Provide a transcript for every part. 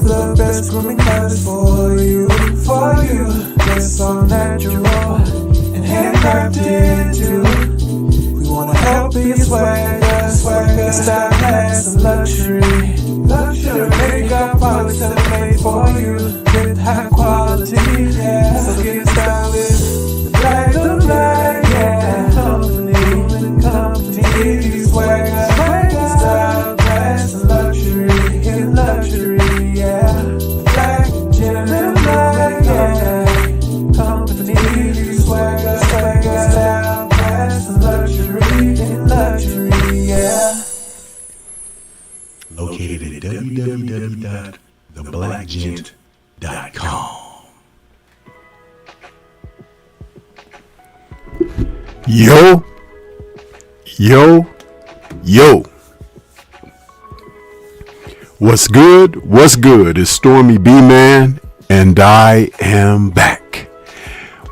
the best grooming methods for you. It's so natural and handcrafted too. We wanna help you swagger, style, class, and luxury. Makeup products that are made for you with high quality, yeah. So get style with the black, yeah. Company, give you swagger, style, class, and luxury, yeah. Black, gentleman, black, yeah. Company, give you swagger, style, class, and luxury, yeah. Located at www.theblackgent.com. Yo. What's good? It's Stormybman, and I am back.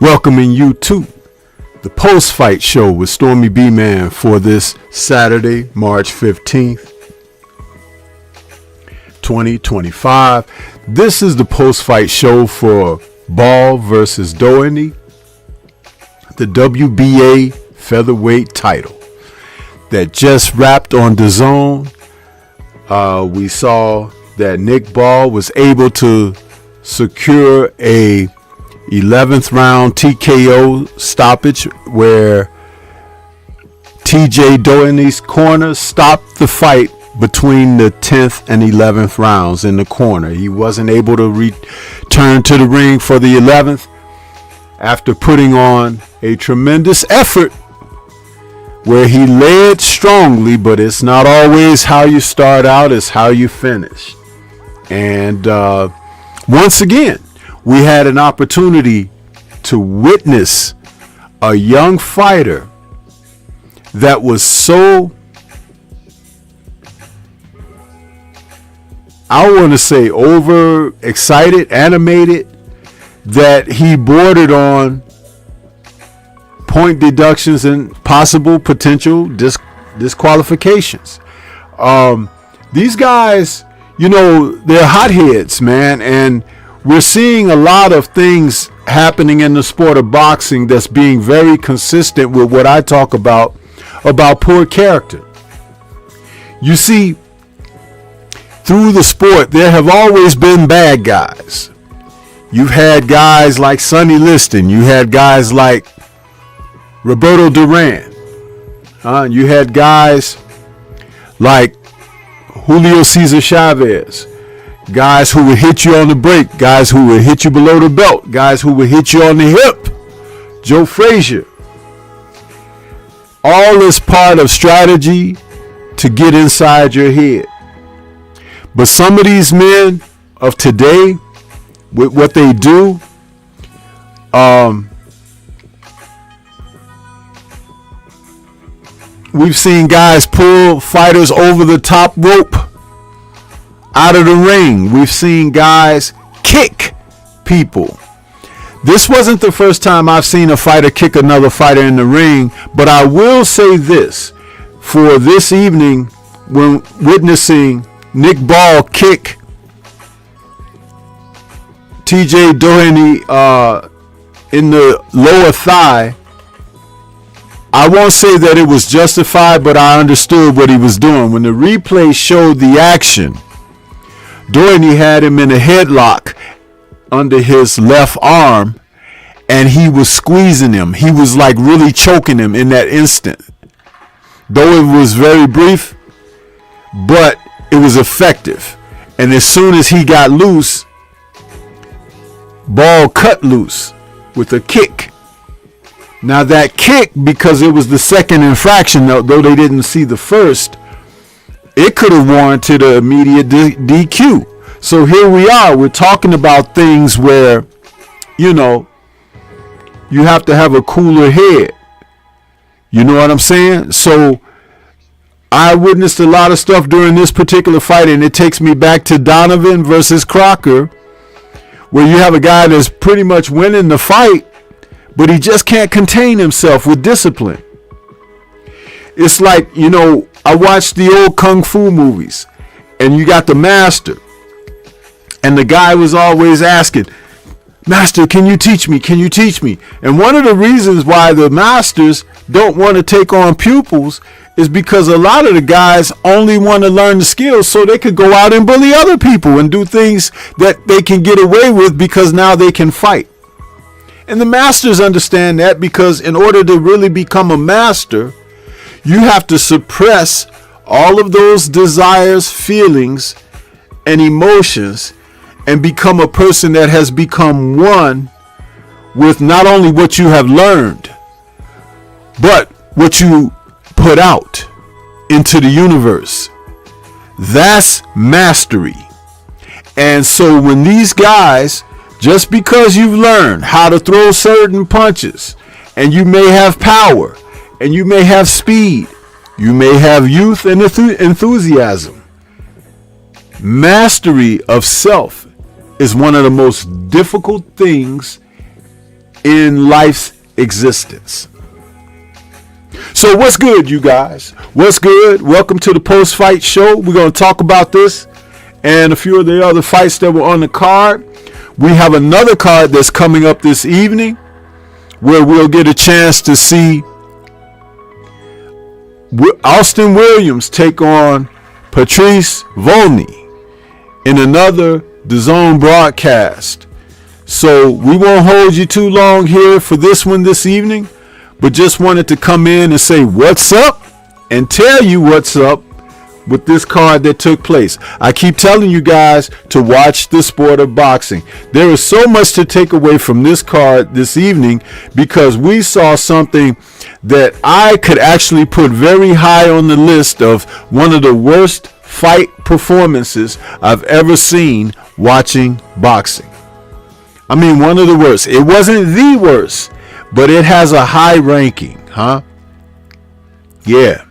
Welcoming you to the post-fight show with Stormybman for this Saturday, March 15th. 2025. This is the post-fight show for Ball versus Doheny, the WBA Featherweight title that just wrapped on Dazn. We saw that Nick Ball was able to secure a 11th round TKO stoppage where TJ Doheny's corner stopped the fight between the 10th and 11th rounds in the corner. He wasn't able to return to the ring for the 11th after putting on a tremendous effort where he led strongly, but it's not always how you start out, it's how you finish. And once again, we had an opportunity to witness a young fighter that was so, I want to say, over excited, animated, that he bordered on point deductions and possible potential disqualifications. These guys, you know, they're hotheads, man, and we're seeing a lot of things happening in the sport of boxing that's being very consistent with what I talk about poor character. You see, through the sport, there have always been bad guys. You've had guys like Sonny Liston. You had guys like Roberto Duran. You had guys like Julio Cesar Chavez. Guys who would hit you on the break. Guys who would hit you below the belt. Guys who would hit you on the hip. Joe Frazier. All is part of strategy to get inside your head. But some of these men of today, with what they do, we've seen guys pull fighters over the top rope out of the ring. We've seen guys kick people. This wasn't the first time I've seen a fighter kick another fighter in the ring, but I will say this for this evening, when witnessing Nick Ball kick TJ Doheny in the lower thigh, I won't say that it was justified, but I understood what he was doing. When the replay showed the action, Doheny had him in a headlock under his left arm, and he was squeezing him. He was like really choking him in that instant. Though it was very brief, but it was effective. And as soon as he got loose, Ball cut loose with a kick. Now that kick, because it was the second infraction, though they didn't see the first, it could have warranted an immediate DQ. So here we are. We're talking about things where, you know, you have to have a cooler head. You know what I'm saying? So I witnessed a lot of stuff during this particular fight, and it takes me back to Donovan versus Crocker, where you have a guy that's pretty much winning the fight, but he just can't contain himself with discipline. It's like, you know, I watched the old Kung Fu movies, and you got the master, and the guy was always asking, "Master, can you teach me? Can you teach me?" And one of the reasons why the masters don't want to take on pupils is because a lot of the guys only want to learn the skills so they could go out and bully other people and do things that they can get away with because now they can fight. And the masters understand that, because in order to really become a master, you have to suppress all of those desires, feelings, and emotions, and become a person that has become one with not only what you have learned, but what you put out into the universe. That's mastery. And so when these guys, just because you've learned how to throw certain punches, and you may have power, and you may have speed, you may have youth and enthusiasm, mastery of self is one of the most difficult things in life's existence. So what's good, you guys? What's good? Welcome to the post-fight show. We're going to talk about this and a few of the other fights that were on the card. We have another card that's coming up this evening where we'll get a chance to see Austin Williams take on Patrice Volney in another Dazn broadcast. So we won't hold you too long here for this one this evening, but just wanted to come in and say what's up and tell you what's up with this card that took place. I keep telling you guys to watch the sport of boxing. There is so much to take away from this card this evening, because we saw something that I could actually put very high on the list of one of the worst fight performances I've ever seen watching boxing. I mean, one of the worst. It wasn't the worst, but it has a high ranking, huh? Yeah.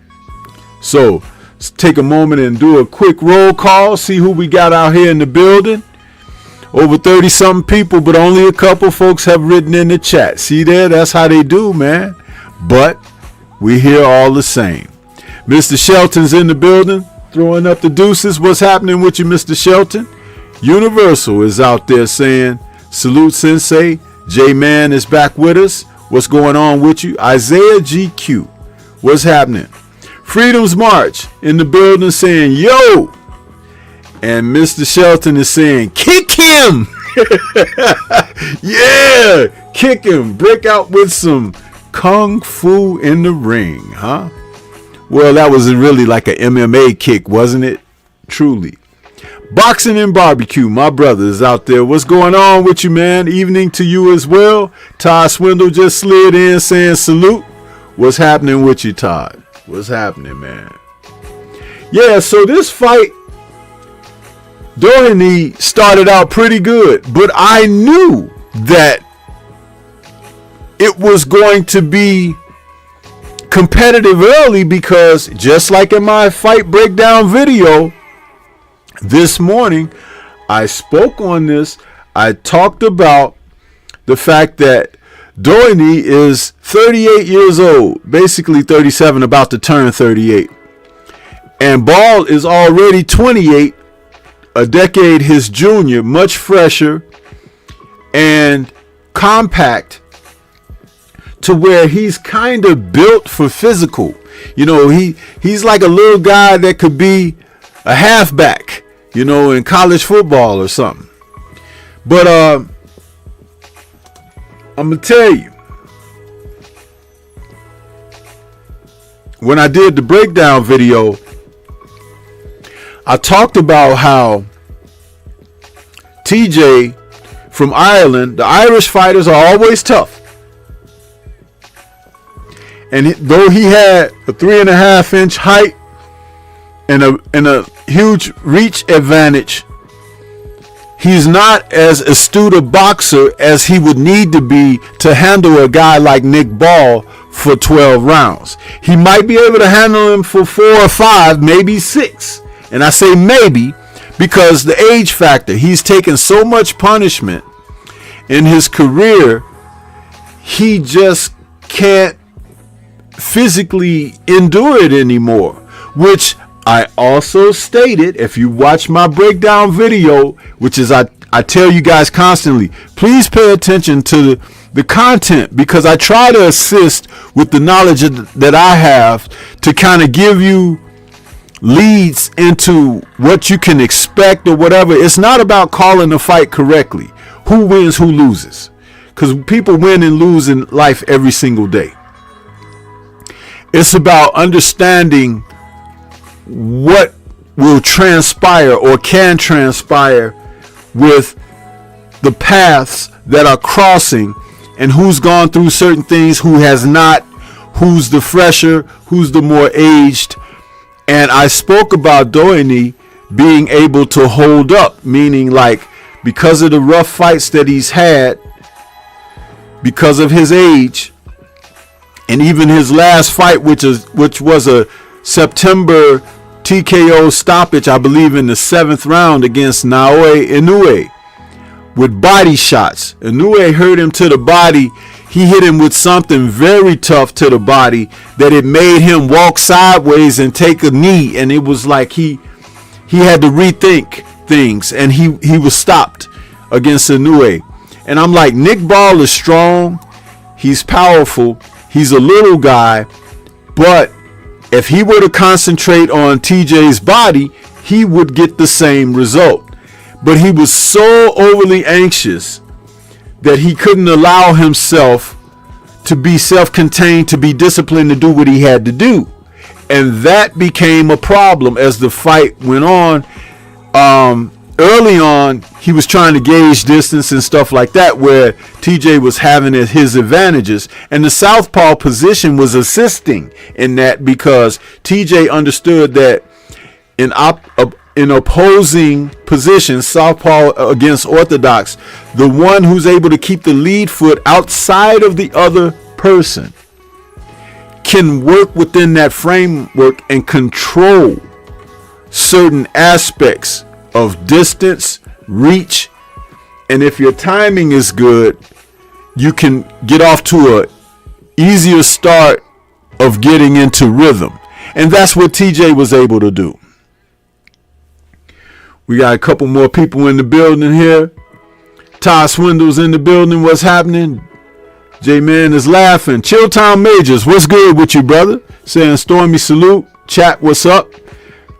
So let's take a moment and do a quick roll call, see who we got out here in the building. Over 30 something people, but only a couple folks have written in the chat. See there? That's how they do, man. But we here all the same. Mr. Shelton's in the building, throwing up the deuces. What's happening with you, Mr. Shelton? Universal is out there saying, salute Sensei. J-Man is back with us. What's going on with you? Isaiah GQ, what's happening? Freedom's March in the building saying, yo. And Mr. Shelton is saying, kick him. Yeah, kick him. Break out with some kung fu in the ring, huh? Well, that was really like an MMA kick, wasn't it? Truly. Boxing and Barbecue, my brother is out there. What's going on with you, man? Evening to you as well. Todd Swindle just slid in saying salute. What's happening with you, Todd? What's happening, man? Yeah, so this fight, Doheny started out pretty good, but I knew that it was going to be competitive early, because just like in my fight breakdown video this morning, I spoke on this. I talked about the fact that Doheny is 38 years old, basically 37, about to turn 38. And Ball is already 28, a decade his junior, much fresher and compact, to where he's kind of built for physical. You know, he's like a little guy that could be a halfback, you know, in college football or something. But I'm gonna tell you, when I did the breakdown video, I talked about how TJ from Ireland, the Irish fighters are always tough. And though he had a 3.5-inch height and a huge reach advantage, he's not as astute a boxer as he would need to be to handle a guy like Nick Ball for 12 rounds. He might be able to handle him for 4 or 5, maybe 6. And I say maybe because the age factor. He's taken so much punishment in his career, he just can't physically endure it anymore, which I also stated. If you watch my breakdown video, which is I tell you guys constantly, please pay attention to the content, because I try to assist with the knowledge that I have to kind of give you leads into what you can expect or whatever. It's not about calling the fight correctly, who wins, who loses, because people win and lose in life every single day. It's about understanding what will transpire or can transpire with the paths that are crossing, and who's gone through certain things, who has not, who's the fresher, who's the more aged. And I spoke about Doheny being able to hold up, meaning like because of the rough fights that he's had, because of his age, and even his last fight, which was a September TKO stoppage, I believe in the 7th round against Naoya Inoue, with body shots. Inoue hurt him to the body. He hit him with something very tough to the body that it made him walk sideways and take a knee, and it was like he had to rethink things, and he was stopped against Inoue. And I'm like, Nick Ball is strong, he's powerful, he's a little guy, but if he were to concentrate on TJ's body, he would get the same result. But he was so overly anxious that he couldn't allow himself to be self-contained, to be disciplined, to do what he had to do. And that became a problem as the fight went on. Early on, he was trying to gauge distance and stuff like that, where TJ was having his advantages, and the southpaw position was assisting in that, because TJ understood that in opposing positions, southpaw against orthodox, the one who's able to keep the lead foot outside of the other person can work within that framework and control certain aspects of distance, reach, and if your timing is good, you can get off to a easier start of getting into rhythm. And that's what TJ was able to do. We got a couple more people in the building here. Todd Swindle's in the building. What's happening? J-Man is laughing. Chilltown Majors, what's good with you, brother? Saying Stormy salute. Chat, what's up?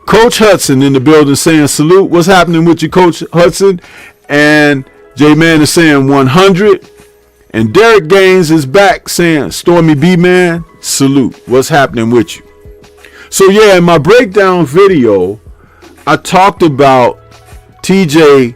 Coach Hudson in the building saying salute. What's happening with you, Coach Hudson? And J-Man is saying 100. And Derek Gaines is back saying Stormy B-Man, salute. What's happening with you? So yeah, in my breakdown video, I talked about TJ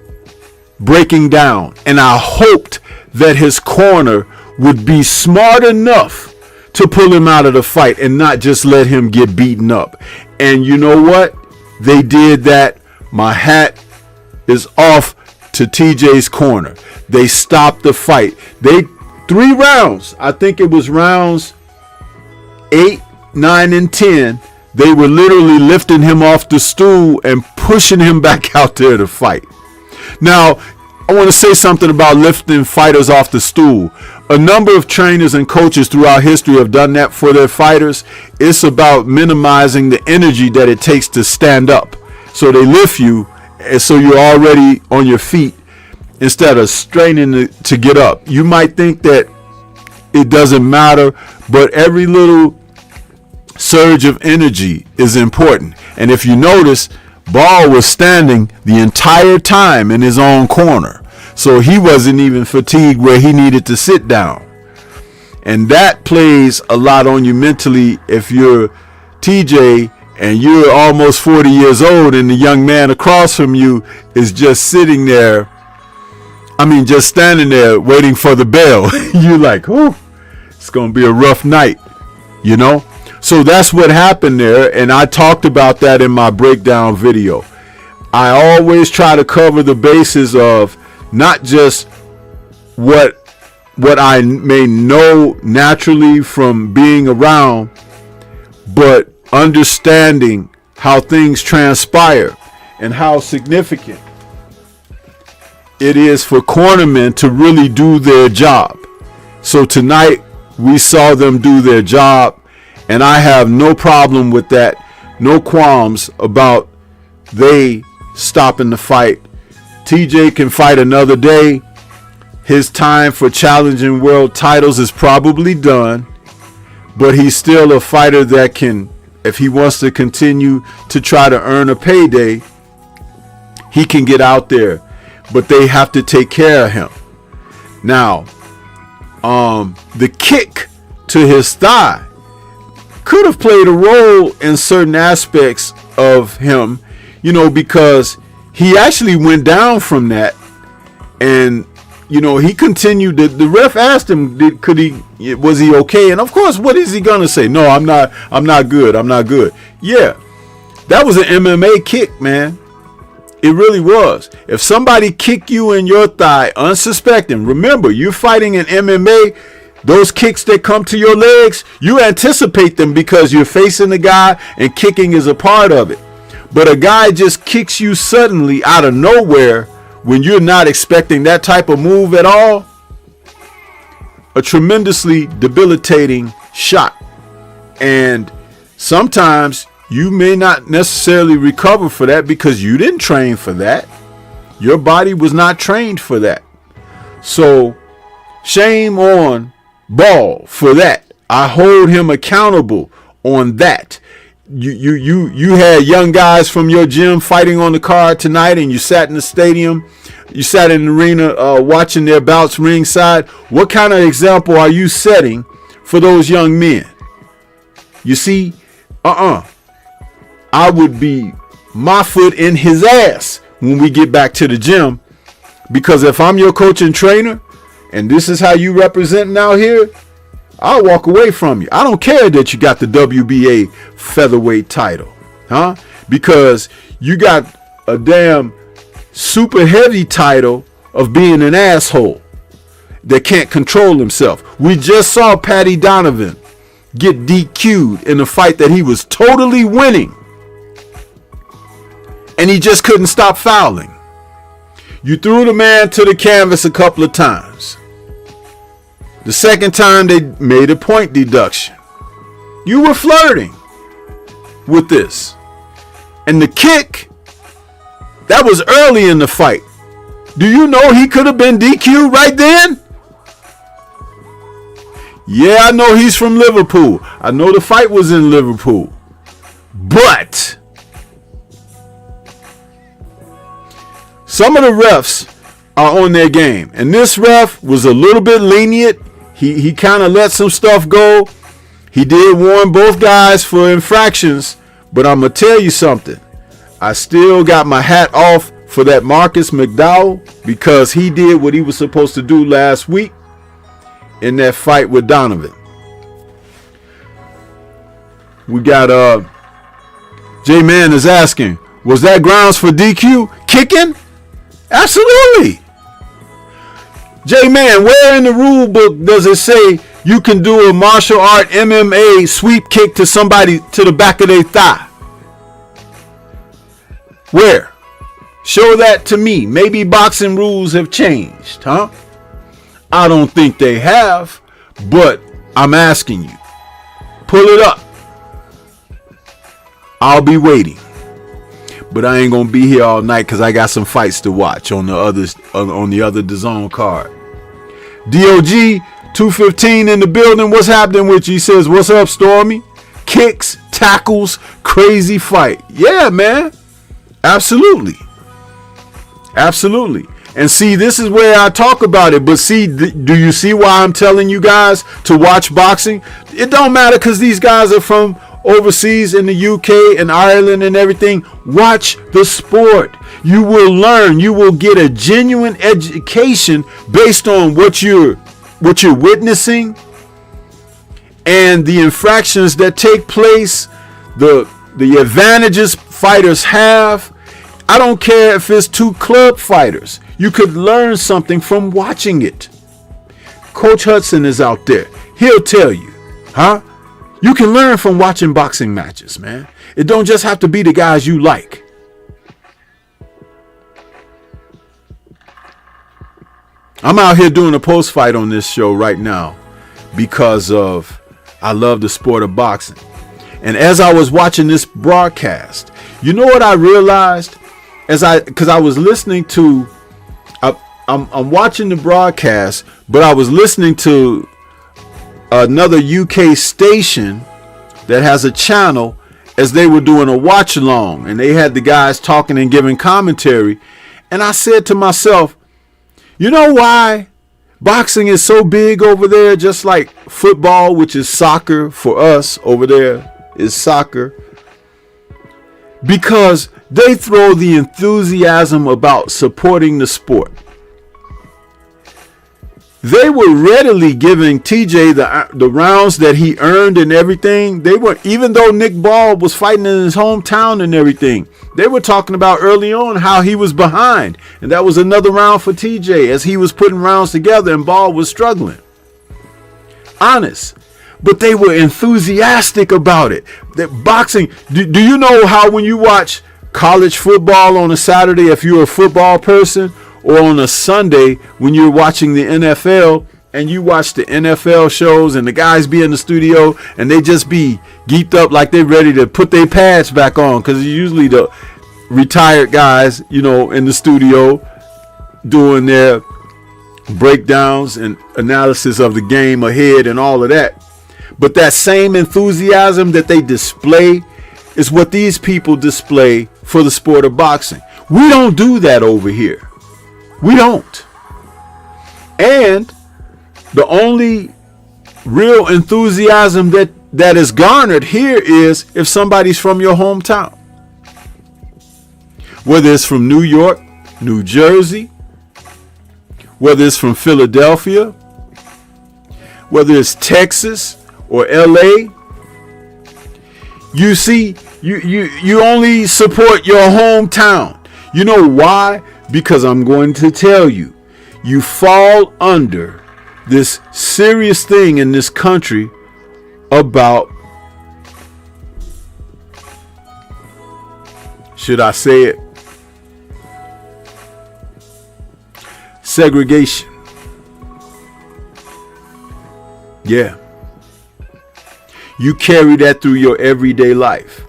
breaking down, and I hoped that his corner would be smart enough to pull him out of the fight and not just let him get beaten up. And you know what? They did that. My hat is off to TJ's corner. They stopped the fight. 3 rounds. I think it was rounds 8, 9, and 10. They were literally lifting him off the stool and pushing him back out there to fight. Now, I want to say something about lifting fighters off the stool. A number of trainers and coaches throughout history have done that for their fighters. It's about minimizing the energy that it takes to stand up. So they lift you, and so you're already on your feet instead of straining to get up. You might think that it doesn't matter, but every little surge of energy is important. And if you notice, Ball was standing the entire time in his own corner, so he wasn't even fatigued where he needed to sit down. And that plays a lot on you mentally if you're TJ and you're almost 40 years old and the young man across from you is just sitting there, just standing there waiting for the bell. You're like, oh, it's gonna be a rough night, you know. So that's what happened there, and I talked about that in my breakdown video. I always try to cover the bases of not just what I may know naturally from being around, but understanding how things transpire and how significant it is for cornermen to really do their job. So tonight we saw them do their job. And I have no problem with that, no qualms about they stopping the fight. TJ can fight another day. His time for challenging world titles is probably done, but he's still a fighter that can, if he wants to continue to try to earn a payday, he can get out there, but they have to take care of him. Now, the kick to his thigh could have played a role in certain aspects of him, because he actually went down from that, and he continued. The ref asked him, was he okay? And of course, what is he gonna say? No, I'm not good. Yeah, that was an MMA kick, man. It really was. If somebody kick you in your thigh unsuspecting, remember, you're fighting in MMA. Those kicks that come to your legs, you anticipate them because you're facing the guy and kicking is a part of it. But a guy just kicks you suddenly out of nowhere when you're not expecting that type of move at all. A tremendously debilitating shot. And sometimes you may not necessarily recover for that because you didn't train for that. Your body was not trained for that. So shame on Ball for that. I hold him accountable on that. You had young guys from your gym fighting on the card tonight, and you sat in the stadium, you sat in the arena watching their bouts ringside. What kind of example are you setting for those young men? You see, I would be my foot in his ass when we get back to the gym. Because if I'm your coach and trainer, and this is how you representing out here, I'll walk away from you. I don't care that you got the WBA featherweight title, huh? Because you got a damn super heavy title of being an asshole that can't control himself. We just saw Patty Donovan get DQ'd in a fight that he was totally winning, and he just couldn't stop fouling. You threw the man to the canvas a couple of times. The second time they made a point deduction. You were flirting with this. And the kick, that was early in the fight. Do you know he could have been DQ'd right then? Yeah, I know he's from Liverpool. I know the fight was in Liverpool. But some of the refs are on their game. And this ref was a little bit lenient. He kind of let some stuff go. He did warn both guys for infractions. But I'm going to tell you something. I still got my hat off for that Marcus McDowell, because he did what he was supposed to do last week in that fight with Donovan. We got J-Man is asking, was that grounds for DQ? Kicking? Absolutely. J-Man, where in the rule book does it say you can do a martial art MMA sweep kick to somebody to the back of their thigh? Where? Show that to me. Maybe boxing rules have changed, huh? I don't think they have, but I'm asking you. Pull it up. I'll be waiting. But I ain't gonna be here all night because I got some fights to watch on the other Dazn card. DOG 215 in the building. What's happening with you? He says, what's up, Stormy? Kicks, tackles, crazy fight. Yeah, man. Absolutely. Absolutely. And see, this is where I talk about it. But see, do you see why I'm telling you guys to watch boxing? It don't matter because these guys are from overseas in the UK and Ireland and everything. Watch the sport. You will learn. You will get a genuine education based on what you're witnessing and the infractions that take place, the advantages fighters have. I don't care if it's two club fighters. You could learn something from watching it. Coach Hudson is out there. He'll tell you, huh? You can learn from watching boxing matches, man. It don't just have to be the guys you like. I'm out here doing a post fight on this show right now because I love the sport of boxing. And as I was watching this broadcast, you know what I realized? Because I was listening to, I'm watching the broadcast, but I was listening to another UK station that has a channel as they were doing a watch along, and they had the guys talking and giving commentary. And I said to myself, you know why boxing is so big over there, just like football, which is soccer for us over there is soccer? Because they throw the enthusiasm about supporting the sport. They were readily giving TJ the rounds that he earned and everything. They were, even though Nick Ball was fighting in his hometown and everything, they were talking about early on how he was behind. And that was another round for TJ as he was putting rounds together and Ball was struggling. Honest. But they were enthusiastic about it. That boxing, do you know how when you watch college football on a Saturday, if you're a football person, or on a Sunday when you're watching the NFL and you watch the NFL shows and the guys be in the studio and they just be geeked up like they're ready to put their pads back on, because usually the retired guys, you know, in the studio doing their breakdowns and analysis of the game ahead and all of that. But that same enthusiasm that they display is what these people display for the sport of boxing. We don't do that over here. We don't. And the only real enthusiasm that that is garnered here is if somebody's from your hometown. Whether it's from New York, New Jersey, whether it's from Philadelphia, whether it's Texas or LA, you see, you only support your hometown. You know why? Because I'm going to tell you, you fall under this serious thing in this country about, should I say it? Segregation. Yeah. You carry that through your everyday life.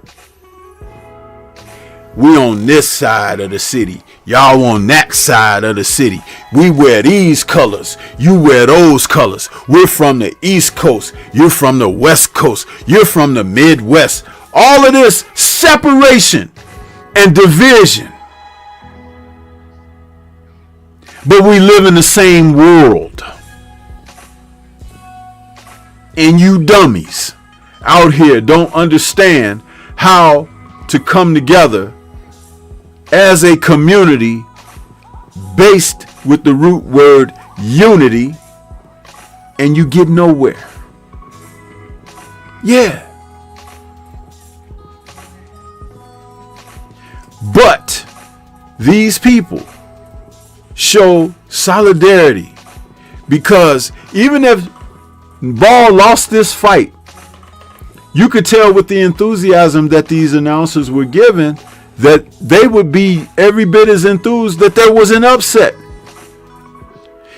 We on this side of the city. Y'all on that side of the city. We wear these colors. You wear those colors. We're from the East Coast. You're from the West Coast. You're from the Midwest. All of this separation and division. But we live in the same world. And you dummies out here don't understand how to come together as a community based with the root word unity, and you get nowhere. Yeah. But these people show solidarity, because even if Ball lost this fight, you could tell with the enthusiasm that these announcers were given that they would be every bit as enthused that there was an upset.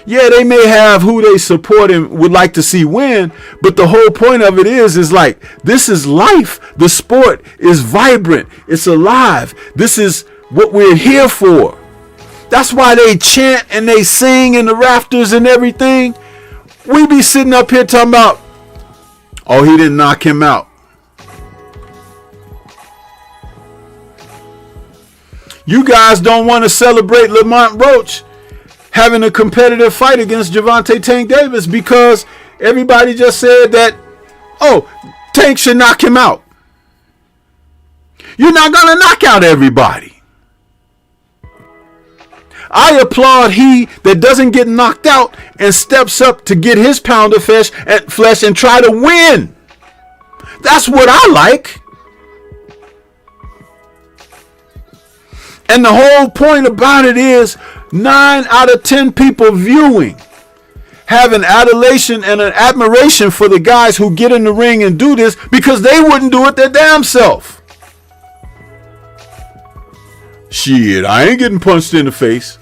Yeah, they may have who they support and would like to see win, but the whole point of it is like, this is life. The sport is vibrant. It's alive. This is what we're here for. That's why they chant and they sing in the rafters and everything. We be sitting up here talking about, oh, he didn't knock him out. You guys don't want to celebrate Lamont Roach having a competitive fight against Gervonta Tank Davis because everybody just said that, oh, Tank should knock him out. You're not going to knock out everybody. I applaud he that doesn't get knocked out and steps up to get his pound of flesh and try to win. That's what I like. And the whole point about it is 9 out of 10 people viewing have an adulation and an admiration for the guys who get in the ring and do this because they wouldn't do it their damn self. Shit, I ain't getting punched in the face.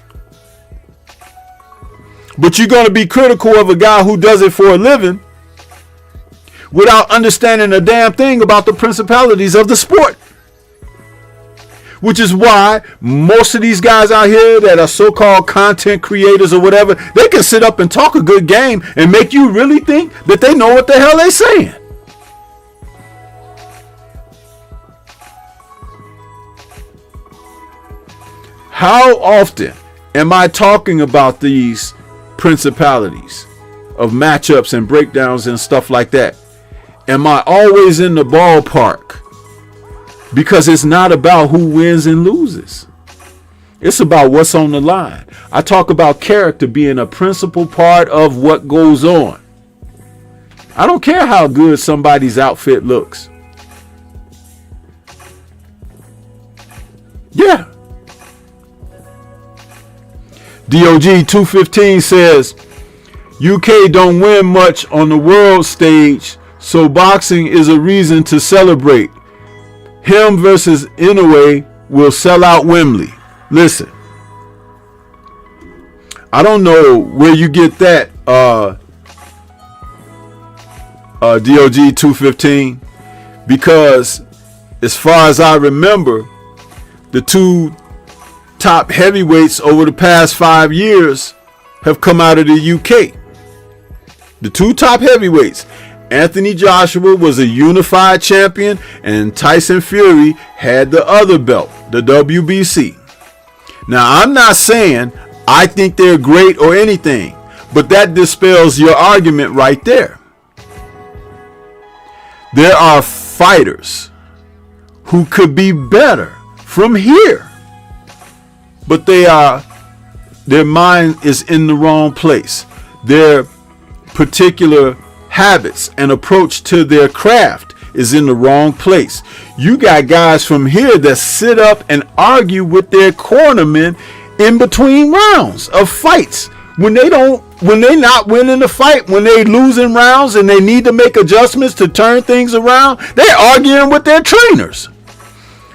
But you're going to be critical of a guy who does it for a living without understanding a damn thing about the principalities of the sport. Which is why most of these guys out here that are so-called content creators or whatever, they can sit up and talk a good game and make you really think that they know what the hell they're saying. How often am I talking about these principalities of matchups and breakdowns and stuff like that? Am I always in the ballpark? Because it's not about who wins and loses. It's about what's on the line. I talk about character being a principal part of what goes on. I don't care how good somebody's outfit looks. Yeah. DOG 215 says, UK don't win much on the world stage, so boxing is a reason to celebrate. Him versus Inoue will sell out Wembley. Listen, I don't know where you get that, DOG 215, because as far as I remember, the 2 top heavyweights over the past 5 years have come out of the UK. The 2 top heavyweights. Anthony Joshua was a unified champion, and Tyson Fury had the other belt, the WBC. Now, I'm not saying I think they're great or anything, but that dispels your argument right there. There are fighters who could be better from here, but their mind is in the wrong place. Their particular habits and approach to their craft is in the wrong place. You got guys from here that sit up and argue with their cornermen in between rounds of fights. When they not winning the fight, when they losing rounds and they need to make adjustments to turn things around, they're arguing with their trainers.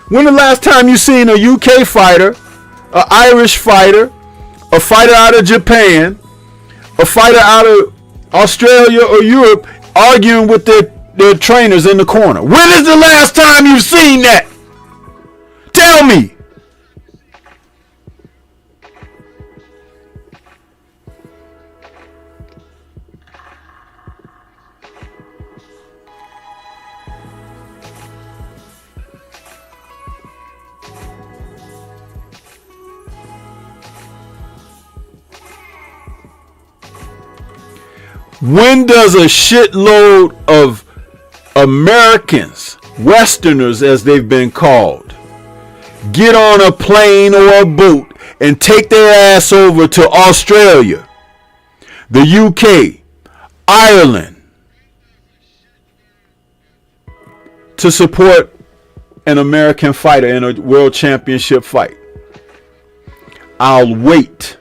When the last time you seen a UK fighter, an Irish fighter, a fighter out of Japan, a fighter out of Australia or Europe arguing with their trainers in the corner? When is the last time you've seen that? Tell me. When does a shitload of Americans, Westerners as they've been called, get on a plane or a boat and take their ass over to Australia, the UK, Ireland, to support an American fighter in a world championship fight? I'll wait.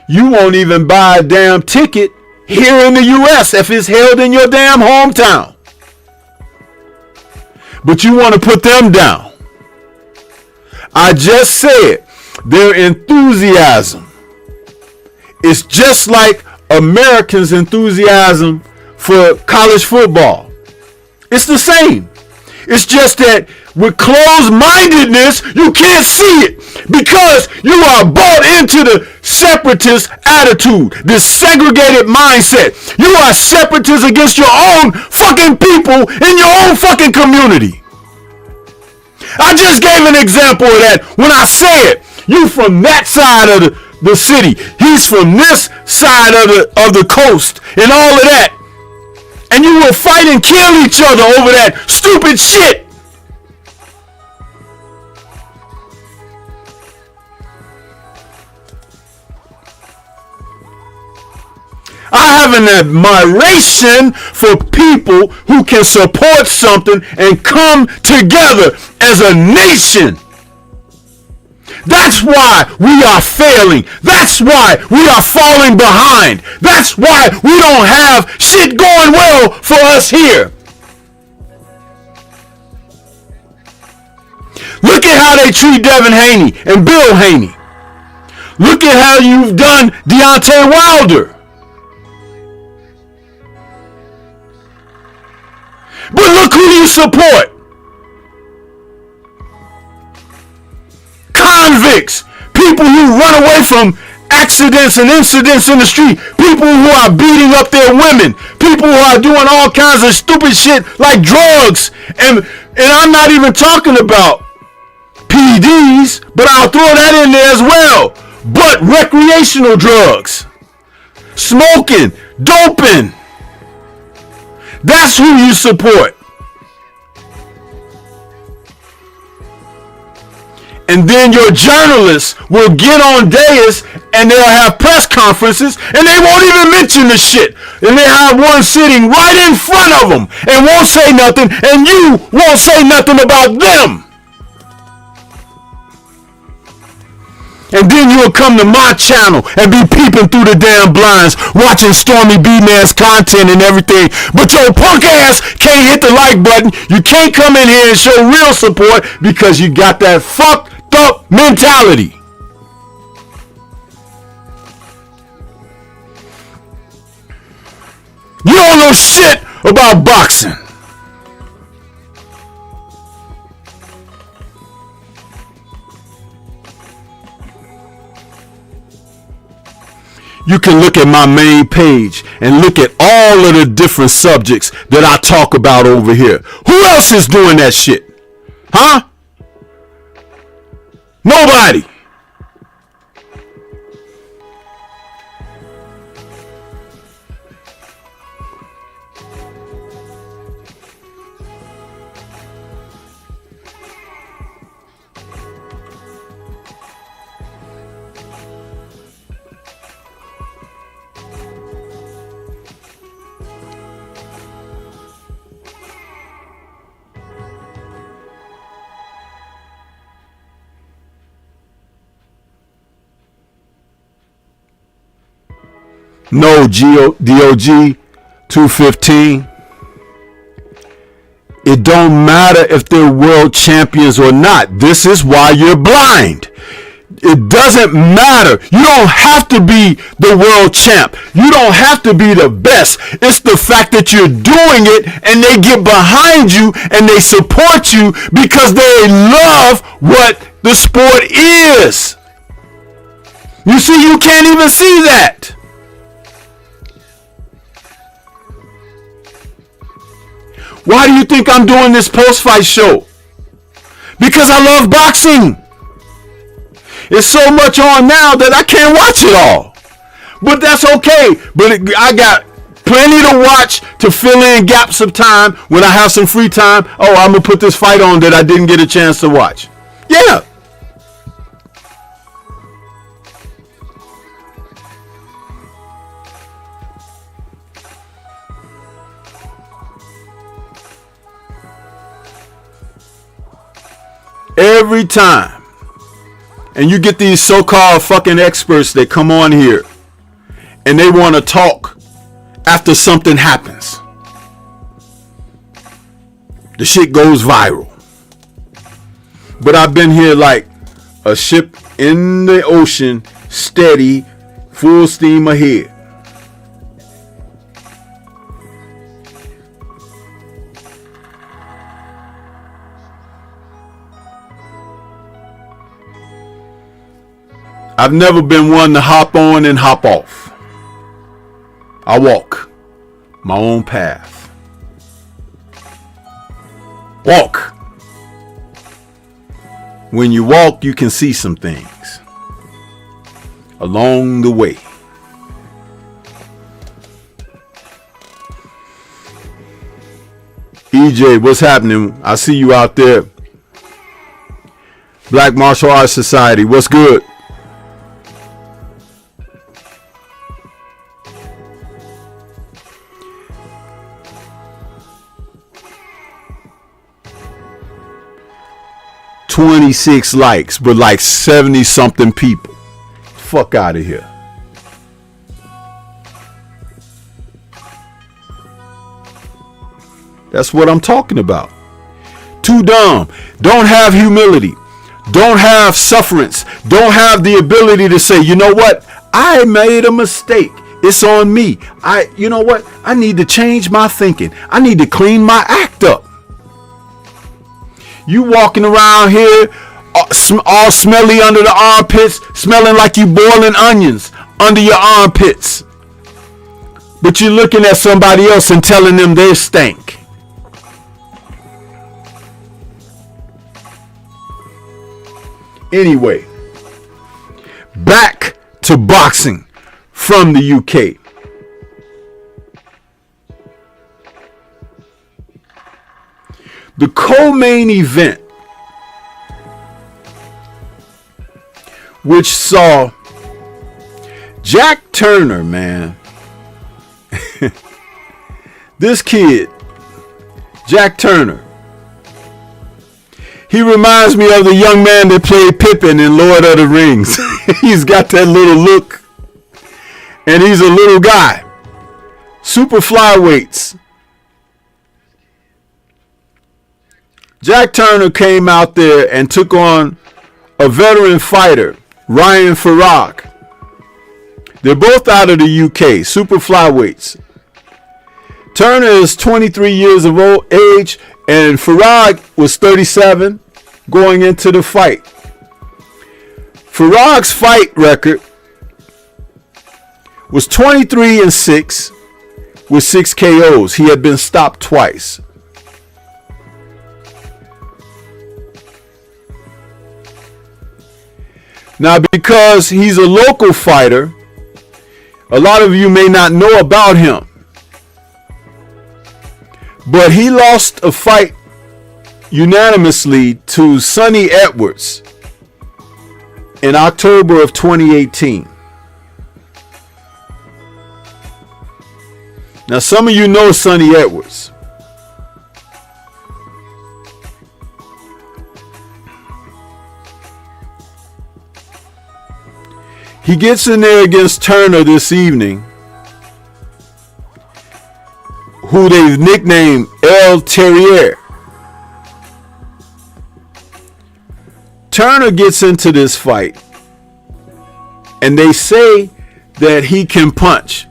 You won't even buy a damn ticket here in the US if it's held in your damn hometown. But you want to put them down. I just said their enthusiasm is just like Americans' enthusiasm for college football. It's the same. It's just that with closed-mindedness, you can't see it because you are bought into the separatist attitude, this segregated mindset. You are separatists against your own fucking people in your own fucking community. I just gave an example of that when I said you from that side of the city, he's from this side of the coast and all of that. And you will fight and kill each other over that stupid shit. I have an admiration for people who can support something and come together as a nation. That's why we are failing. That's why we are falling behind. That's why we don't have shit going well for us here. Look at how they treat Devin Haney and Bill Haney. Look at how you've done Deontay Wilder. But look who you support. Convicts. People who run away from accidents and incidents in the street. People who are beating up their women. People who are doing all kinds of stupid shit like drugs. And I'm not even talking about PEDs, but I'll throw that in there as well. But recreational drugs. Smoking. Doping. That's who you support. And then your journalists will get on dais and they'll have press conferences and they won't even mention the shit. And they have one sitting right in front of them and won't say nothing, and you won't say nothing about them. And then you'll come to my channel and be peeping through the damn blinds, watching Stormybman's content and everything. But your punk ass can't hit the like button. You can't come in here and show real support because you got that fucked up mentality. You don't know shit about boxing. You can look at my main page and look at all of the different subjects that I talk about over here. Who else is doing that shit? Huh? Nobody. No, DOG 215. It don't matter if they're world champions or not. This is why you're blind. It doesn't matter. You don't have to be the world champ. You don't have to be the best. It's the fact that you're doing it and they get behind you and they support you because they love what the sport is. You see, you can't even see that. Why do you think I'm doing this post-fight show? Because I love boxing. It's so much on now that I can't watch it all. But that's okay. But I got plenty to watch to fill in gaps of time when I have some free time. Oh, I'm going to put this fight on that I didn't get a chance to watch. Yeah. Every time. And you get these so-called fucking experts that come on here and they want to talk after something happens. The shit goes viral. But I've been here like a ship in the ocean, steady, full steam ahead. I've never been one to hop on and hop off. I walk my own path. Walk. When you walk, you can see some things along the way. EJ, what's happening? I see you out there. Black Martial Arts Society, what's good? $26 likes, but like 70 something people. Fuck out of here. That's what I'm talking about. Too dumb. Don't have humility. Don't have sufferance. Don't have the ability to say, you know what? I made a mistake. It's on me. You know what? I need to change my thinking. I need to clean my act up. You walking around here all smelly under the armpits, smelling like you boiling onions under your armpits. But you're looking at somebody else and telling them they stink. Anyway, back to boxing from the UK. The co-main event, which saw Jack Turner, man. This kid, Jack Turner, he reminds me of the young man that played Pippin in Lord of the Rings. He's got that little look, and he's a little guy. Super flyweights. Jack Turner came out there and took on a veteran fighter, Ryan Farag. They're both out of the UK, super flyweights. Turner is 23 years of age, and Farag was 37 going into the fight. Farag's fight record was 23-6 with 6 KOs. He had been stopped twice. Now, because he's a local fighter, a lot of you may not know about him. But he lost a fight unanimously to Sonny Edwards in October of 2018. Now, some of you know Sonny Edwards. He gets in there against Turner this evening who they've nicknamed El Terrier. Turner gets into this fight, and they say that he can punch.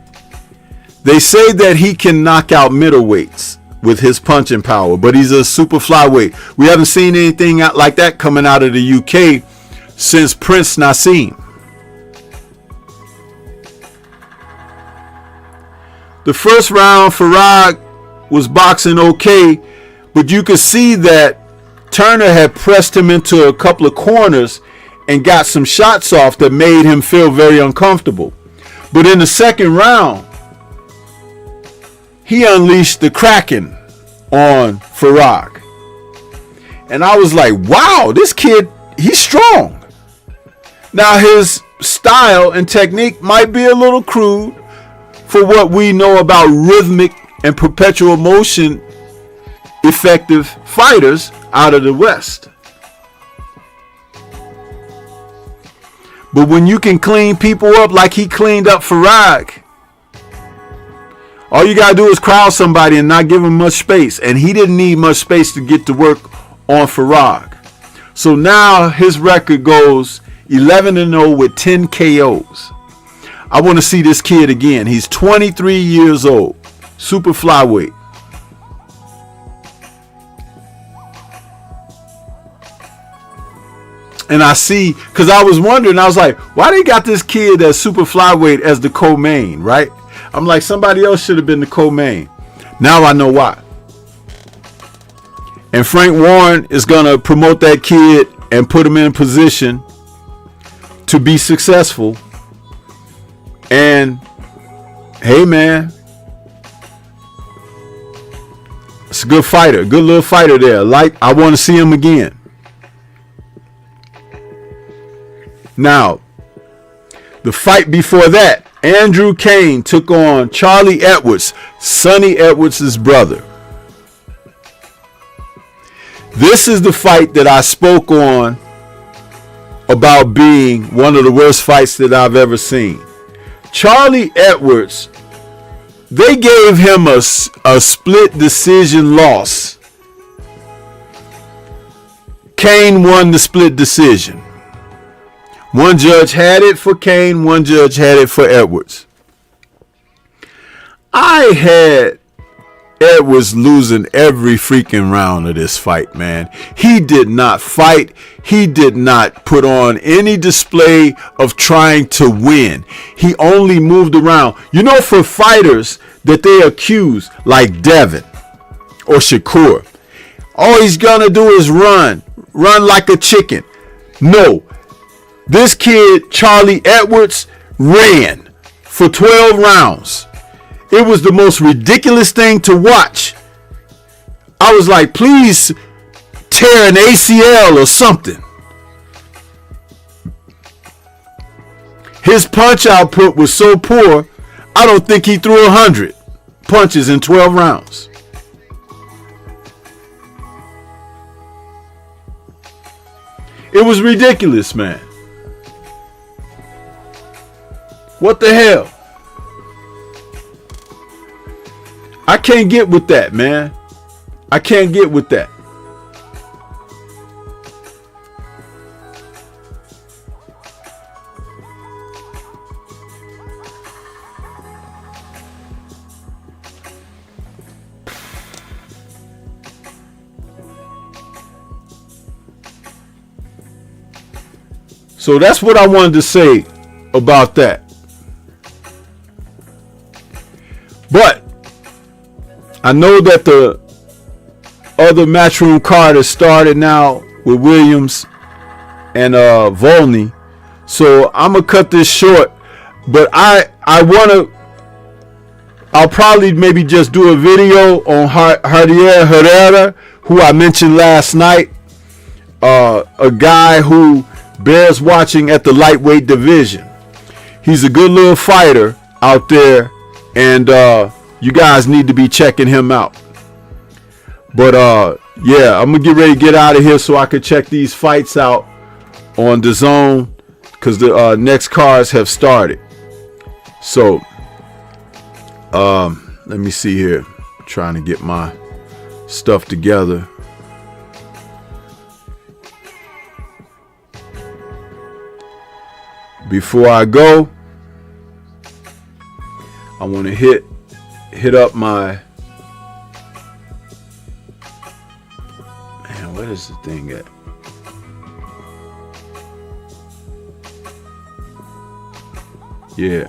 They say that he can knock out middleweights with his punching power, but he's a super flyweight. We haven't seen anything like that coming out of the UK since Prince Nassim. The first round, Farag was boxing okay, but you could see that Turner had pressed him into a couple of corners and got some shots off that made him feel very uncomfortable. But in the second round, he unleashed the Kraken on Farag. And I was like, wow, this kid, he's strong. Now his style and technique might be a little crude for what we know about rhythmic and perpetual motion effective fighters out of the West. But when you can clean people up like he cleaned up Farag, all you got to do is crowd somebody and not give him much space. And he didn't need much space to get to work on Farag. So now his record goes 11-0 with 10 KOs. I want to see this kid again. He's 23 years old. Super flyweight. And I see, because I was wondering, I was like, why they got this kid that's super flyweight as the co-main, right? I'm like, somebody else should have been the co-main. Now I know why. And Frank Warren is going to promote that kid and put him in position to be successful. And hey, man, it's a good fighter, good little fighter there. Like, I want to see him again. Now, the fight before that, Andrew Kane took on Charlie Edwards, Sonny Edwards' brother. This is the fight that I spoke on about being one of the worst fights that I've ever seen. Charlie Edwards, they gave him a split decision loss. Kane won the split decision. One judge had it for Kane, one judge had it for Edwards. I had Edwards losing every freaking round of this fight, man. He did not fight. He did not put on any display of trying to win. He only moved around. You know, for fighters that they accuse, like Dazn or Shakur, all he's gonna do is run like a chicken. No. This kid, Charlie Edwards, ran for 12 rounds. It was the most ridiculous thing to watch. I was like, please tear an ACL or something. His punch output was so poor, I don't think he threw 100 punches in 12 rounds. It was ridiculous, man. What the hell? I can't get with that, man. I can't get with that. So that's what I wanted to say about that. But I know that the other Matchroom card has started now with Williams and Volney. So I'm going to cut this short. But I'll probably maybe just do a video on Javier Herrera, who I mentioned last night. A guy who bears watching at the lightweight division. He's a good little fighter out there. And you guys need to be checking him out. But yeah, I'm gonna get ready to get out of here so I can check these fights out on Dazn, because the next cards have started. So let me see here. trying to get my stuff together. Before I go, I want to hit up my, man, where is the thing at? Yeah.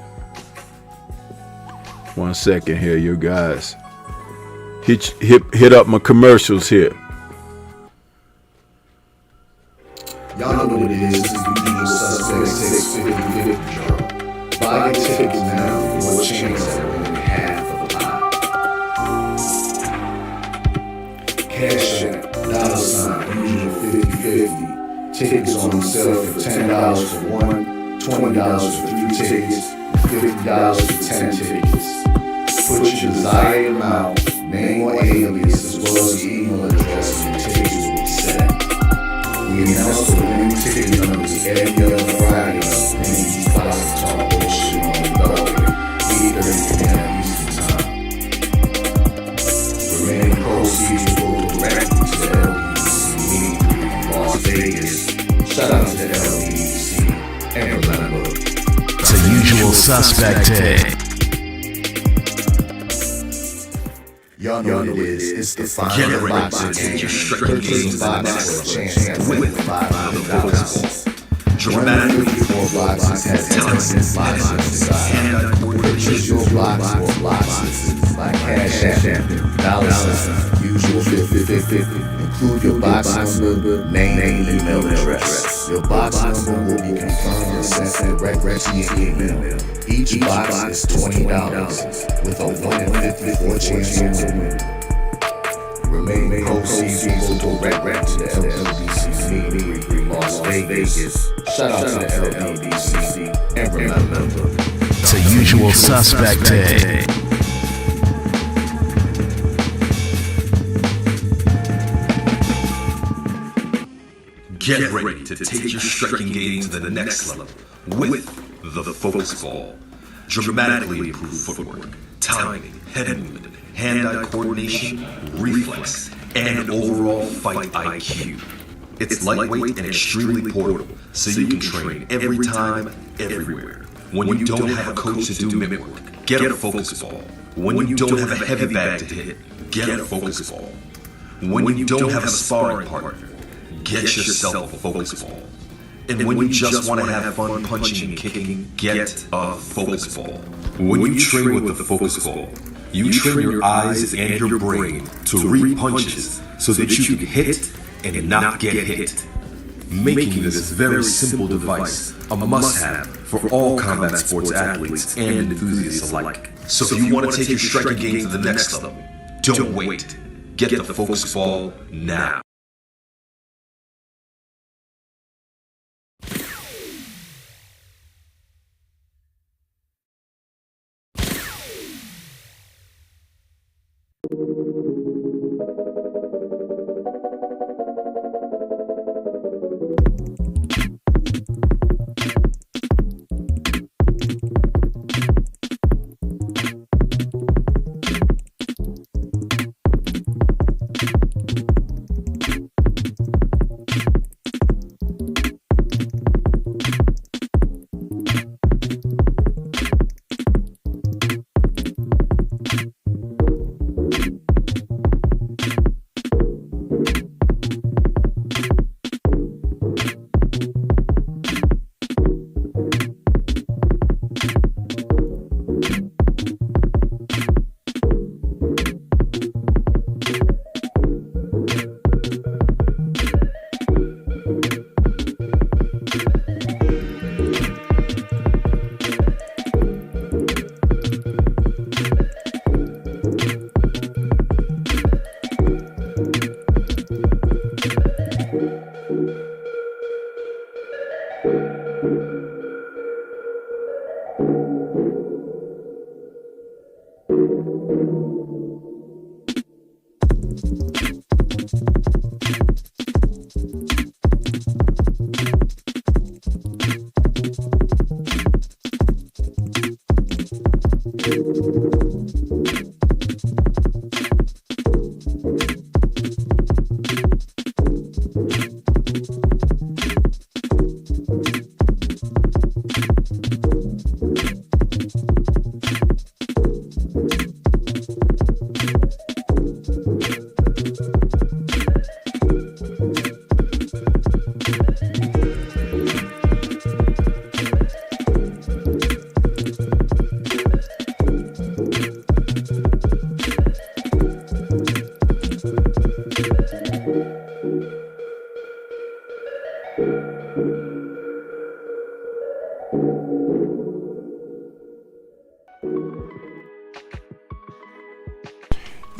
1 second here, you guys. Hit up my commercials here. Y'all know what it is. This is the usual suspect 650 jar. Buy your tickets now for a chance at winning half of the pie. Cash App, $, usual 50/50. Tickets on sale for $10 for one, $20 for 3 tickets, $50 for 10 tickets. Put your desired amount, name or alias, as well as your email address, and your tickets will be set. We announce the winning ticket numbers every other Friday, and these classes talk bullshit on the doorway, 8:30 p.m. Eastern Time. Remaining proceeds will go directly to the LBC Las Vegas. Shout out to the LBC, and remember, It's a usual suspect day. y'all know what it is. It's the final Get ready box to take your striking Purchase gains to the box next for a level chance at with $500. dramatically 154 boxes has talented boxes inside. hand-eye Purchase coordination. your box or boxes by Cash App, $, usual 50/50. Include your box number, name, and email address. Your box number will be confirmed and sent direct to your email. Each box is $20 with a 1 in 54 chance to win. Remaining proceeds will go direct to the LBC Las Vegas. Shout out to the LBC, and remember, It's a usual suspect day. Get ready to take your striking game to the next level with the Focus Ball. Dramatically improved footwork, timing, head movement, hand-eye coordination, reflex, and overall fight IQ. It's lightweight and extremely portable, so you can train every time, everywhere. When you don't have a coach to do mimic work, get a Focus Ball. When you don't have a heavy bag to hit, get a Focus Ball. When you don't have a sparring partner, get yourself a Focus Ball. And when you just want to have fun punching and kicking, get a Focus Ball. When you train with the Focus Ball, you train your eyes and your brain to read punches so that you can hit and not get hit, making this very simple device a must-have for all combat sports athletes and enthusiasts alike. So if you want to take your striking game to the next level, don't wait. Get the Focus Ball now.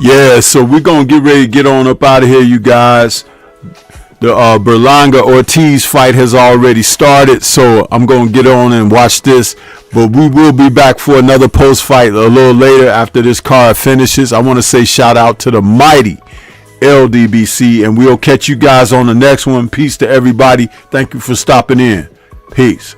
Yeah, so we're going to get ready to get on up out of here, you guys. The Berlanga Ortiz fight has already started, so I'm going to get on and watch this. But we will be back for another post-fight a little later after this card finishes. I want to say shout out to the mighty LDBC, and we'll catch you guys on the next one. Peace to everybody. Thank you for stopping in. Peace.